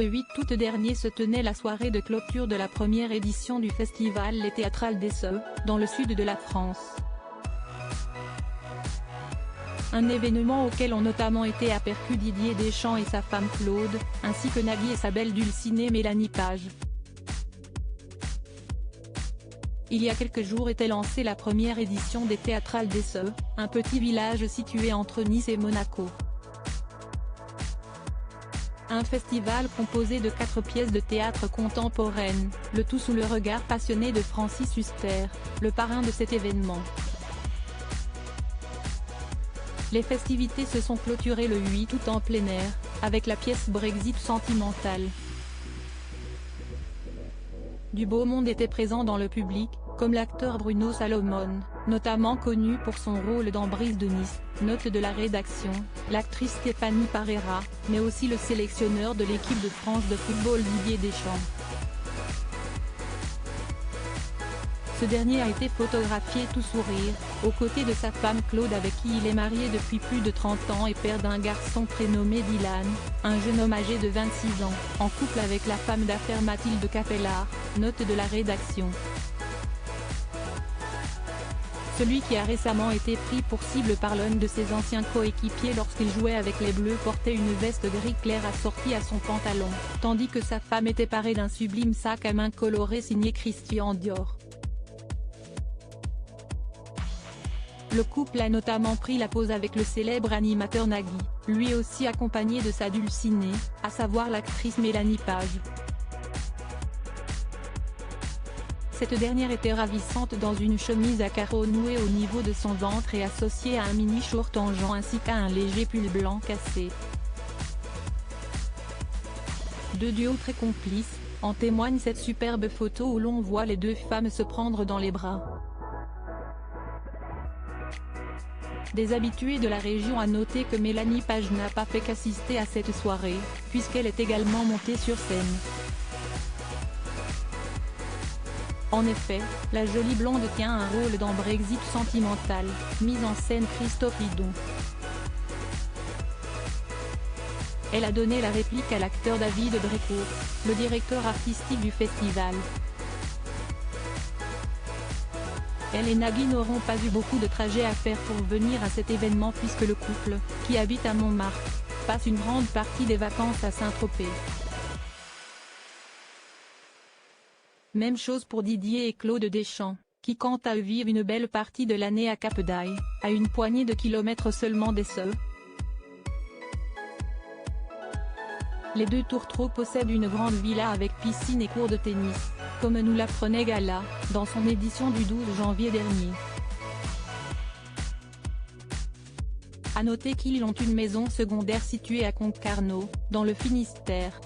Le 8 août dernier se tenait la soirée de clôture de la première édition du festival Les Théâtrales d'Esseux, dans le sud de la France. Un événement auquel ont notamment été aperçus Didier Deschamps et sa femme Claude, ainsi que Nagui et sa belle dulcinée Mélanie Page. Il y a quelques jours était lancée la première édition des Théâtrales d'Esseux, un petit village situé entre Nice et Monaco. Un festival composé de 4 pièces de théâtre contemporaines, le tout sous le regard passionné de Francis Huster, le parrain de cet événement. Les festivités se sont clôturées le 8 août en plein air, avec la pièce Brexit sentimentale. Du beau monde était présent dans le public, comme l'acteur Bruno Salomon, notamment connu pour son rôle dans Brise de Nice, note de la rédaction, l'actrice Stéphanie Parera, mais aussi le sélectionneur de l'équipe de France de football Didier Deschamps. Ce dernier a été photographié tout sourire, aux côtés de sa femme Claude avec qui il est marié depuis plus de 30 ans et père d'un garçon prénommé Dylan, un jeune homme âgé de 26 ans, en couple avec la femme d'affaires Mathilde Capellard, note de la rédaction. Celui qui a récemment été pris pour cible par l'un de ses anciens coéquipiers lorsqu'il jouait avec les Bleus portait une veste gris clair assortie à son pantalon, tandis que sa femme était parée d'un sublime sac à main coloré signé Christian Dior. Le couple a notamment pris la pose avec le célèbre animateur Nagui, lui aussi accompagné de sa dulcinée, à savoir l'actrice Mélanie Page. Cette dernière était ravissante dans une chemise à carreaux nouée au niveau de son ventre et associée à un mini short en jean ainsi qu'à un léger pull blanc cassé. Deux duos très complices, en témoigne cette superbe photo où l'on voit les deux femmes se prendre dans les bras. Des habitués de la région a noté que Mélanie Page n'a pas fait qu'assister à cette soirée, puisqu'elle est également montée sur scène. En effet, la jolie blonde tient un rôle dans Brexit sentimental, mise en scène Christophe Lidon. Elle a donné la réplique à l'acteur David Brécourt, le directeur artistique du festival. Elle et Nagui n'auront pas eu beaucoup de trajets à faire pour venir à cet événement puisque le couple, qui habite à Montmartre, passe une grande partie des vacances à Saint-Tropez. Même chose pour Didier et Claude Deschamps, qui quant à eux vivent une belle partie de l'année à Cap d'Aille, à une poignée de kilomètres seulement d'Esseux. Les deux tourtereaux possèdent une grande villa avec piscine et cours de tennis, comme nous l'apprenait Gala, dans son édition du 12 janvier dernier. À noter qu'ils ont une maison secondaire située à Concarneau, dans le Finistère,